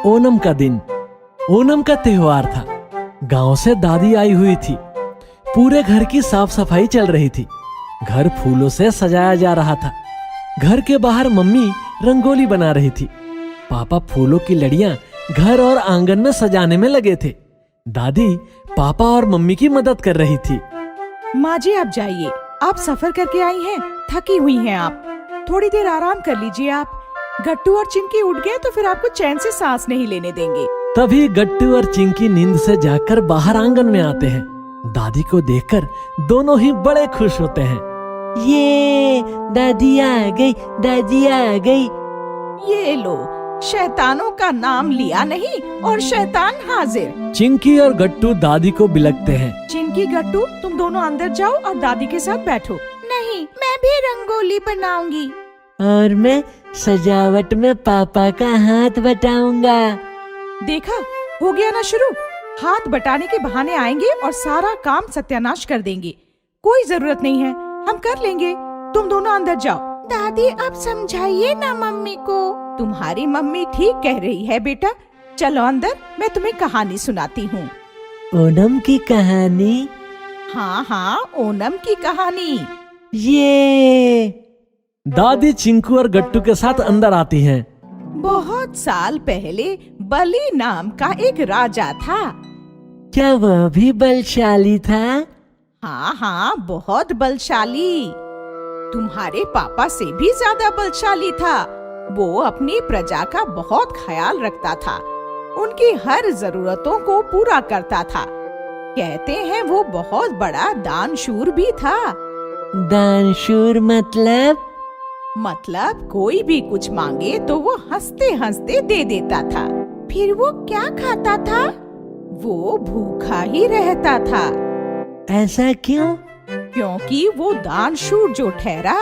ओणम का दिन। ओणम का त्योहार था। गांव से दादी आई हुई थी। पूरे घर की साफ सफाई चल रही थी। घर फूलों से सजाया जा रहा था। घर के बाहर मम्मी रंगोली बना रही थी। पापा फूलों की लड़ियां घर और आंगन में सजाने में लगे थे। दादी पापा और मम्मी की मदद कर रही थी। माँ जी आप जाइए, आप सफर करके आई हैं, थकी हुई हैं आप, थोड़ी देर आराम कर लीजिए आप। गट्टू और चिंकी उठ गए तो फिर आपको चैन से सांस नहीं लेने देंगे। तभी गट्टू और चिंकी नींद से जाकर बाहर आंगन में आते हैं। दादी को देखकर दोनों ही बड़े खुश होते हैं। ये दादी आ गई, दादी आ गई। ये लो, शैतानों का नाम लिया नहीं और शैतान हाजिर। चिंकी और गट्टू दादी को बिलकते हैं। चिंकी गट्टू तुम दोनों अंदर जाओ और दादी के साथ बैठो। नहीं, मैं भी रंगोली बनाऊंगी। और मैं सजावट में पापा का हाथ बटाऊंगा। देखा, हो गया ना शुरू। हाथ बटाने के बहाने आएंगे और सारा काम सत्यानाश कर देंगे। कोई जरूरत नहीं है, हम कर लेंगे। तुम दोनों अंदर जाओ। दादी आप समझाइए ना मम्मी को। तुम्हारी मम्मी ठीक कह रही है बेटा। चलो अंदर, मैं तुम्हें कहानी सुनाती हूँ। ओणम की कहानी? हाँ हाँ, ओणम की कहानी। ये दादी चिंकू और गट्टू के साथ अंदर आती हैं। बहुत साल पहले बलि नाम का एक राजा था। क्या वह भी बलशाली था? हाँ हाँ, बहुत बलशाली। तुम्हारे पापा से भी ज्यादा बलशाली था। वो अपनी प्रजा का बहुत ख्याल रखता था। उनकी हर जरूरतों को पूरा करता था। कहते हैं वो बहुत बड़ा दानशूर भी था। दानशूर मतलब कोई भी कुछ मांगे तो वो हंसते हंसते दे देता था। फिर वो क्या खाता था? वो भूखा ही रहता था। ऐसा क्यों? क्योंकि वो दानशूर जो ठहरा,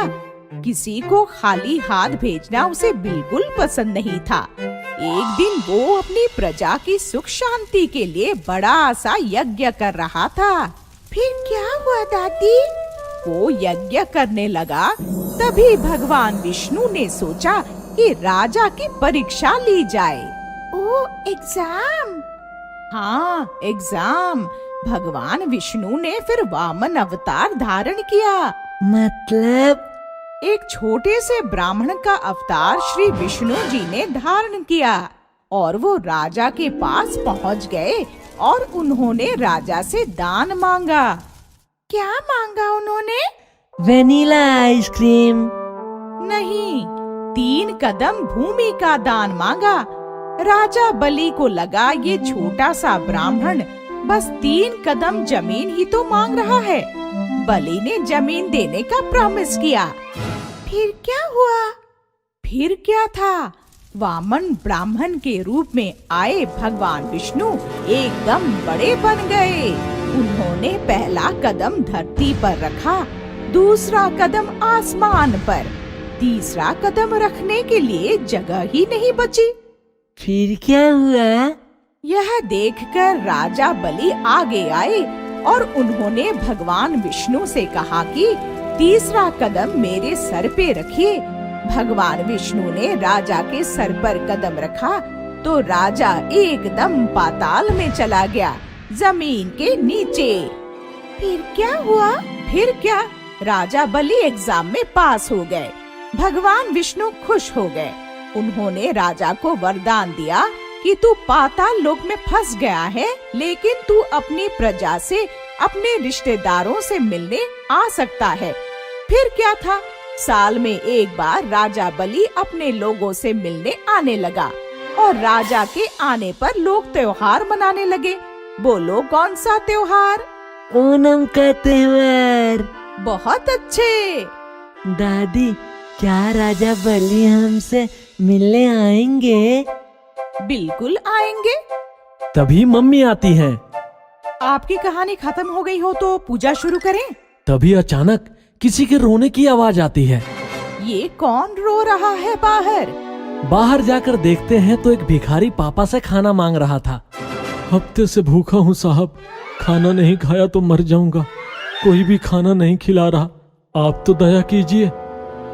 किसी को खाली हाथ भेजना उसे बिल्कुल पसंद नहीं था। एक दिन वो अपनी प्रजा की सुख शांति के लिए बड़ा सा यज्ञ कर रहा था। फिर क्या हुआ दादी? वो यज्ञ करने लगा, तभी भगवान विष्णु ने सोचा कि राजा की परीक्षा ली जाए। ओ, एग्जाम? हाँ, एग्जाम। भगवान विष्णु ने फिर वामन अवतार धारण किया। मतलब? एक छोटे से ब्राह्मण का अवतार श्री विष्णु जी ने धारण किया और वो राजा के पास पहुंच गए और उन्होंने राजा से दान मांगा। क्या मांगा उन्होंने? Vanilla ice cream? नहीं, 3 कदम भूमि का दान मांगा। राजा बलि को लगा ये छोटा सा ब्राह्मण बस 3 कदम जमीन ही तो मांग रहा है। बलि ने जमीन देने का प्रॉमिस किया। फिर क्या हुआ? फिर क्या था? वामन ब्राह्मण के रूप में आए भगवान विष्णु एकदम बड़े बन गए। उन्होंने पहला कदम धरती पर रखा, दूसरा कदम आसमान पर, तीसरा कदम रखने के लिए जगह ही नहीं बची। फिर क्या हुआ? यह देखकर राजा बलि आगे आए और उन्होंने भगवान विष्णु से कहा कि तीसरा कदम मेरे सर पे रखिए। भगवान विष्णु ने राजा के सर पर कदम रखा तो राजा एकदम पाताल में चला गया, जमीन के नीचे। फिर क्या हुआ? फिर क्या, राजा बलि एग्जाम में पास हो गए। भगवान विष्णु खुश हो गए। उन्होंने राजा को वरदान दिया कि तू पाताल लोक में फंस गया है, लेकिन तू अपनी प्रजा से, अपने रिश्तेदारों से मिलने आ सकता है। फिर क्या था, साल में एक बार राजा बलि अपने लोगों से मिलने आने लगा और राजा के आने पर लोग त्योहार मनाने लगे। बोलो कौन सा त्योहार? ओणम का त्योहार। बहुत अच्छे। दादी, क्या राजा बलि हमसे मिलने आएंगे? बिल्कुल आएंगे। तभी मम्मी आती हैं। आपकी कहानी खत्म हो गई हो तो पूजा शुरू करें। तभी अचानक किसी के रोने की आवाज आती है। ये कौन रो रहा है बाहर? बाहर जाकर देखते हैं तो एक भिखारी पापा से खाना मांग रहा था। हफ्ते से भूखा हूँ साहब, खाना नहीं खाया तो मर जाऊंगा। कोई भी खाना नहीं खिला रहा, आप तो दया कीजिए।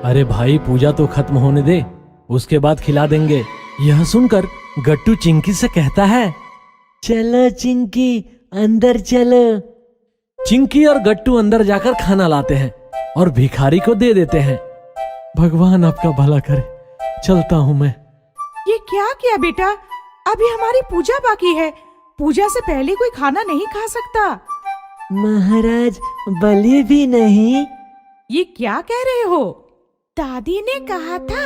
अरे भाई, पूजा तो खत्म होने दे, उसके बाद खिला देंगे। यह सुनकर गट्टू चिंकी से कहता है, चलो चिंकी, अंदर चलो। चिंकी और गट्टू अंदर जाकर खाना लाते हैं और भिखारी को दे देते हैं। भगवान आपका भला करे, चलता हूं मैं। ये क्या किया बेटा? अभी हमारी पूजा बाकी है। पूजा से पहले कोई खाना नहीं खा सकता। महाराज, बलि भी नहीं। ये क्या कह रहे हो? दादी ने कहा था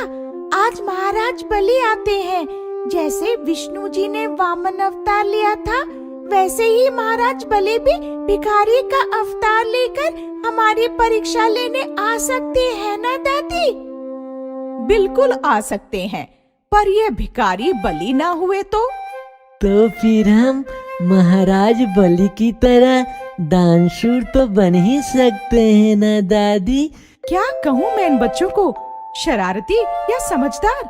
आज महाराज बलि आते हैं। जैसे विष्णु जी ने वामन अवतार लिया था, वैसे ही महाराज बलि भी भिखारी का अवतार लेकर हमारी परीक्षा लेने आ सकते हैं ना दादी? बिल्कुल आ सकते हैं, पर ये भिखारी बलि ना हुए तो फिर हम महाराज बलि की तरह दानशूर तो बन ही सकते हैं ना दादी? क्या कहूँ मैं इन बच्चों को, शरारती या समझदार?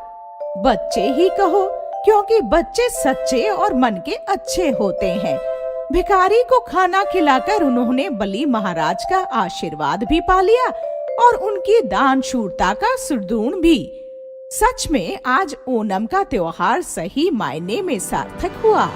बच्चे ही कहो, क्योंकि बच्चे सच्चे और मन के अच्छे होते हैं। भिखारी को खाना खिलाकर उन्होंने बलि महाराज का आशीर्वाद भी पा लिया और उनकी दानशूरता का सुदृढ़ भी। सच में आज ओणम का त्योहार सही मायने में सार्थक हुआ।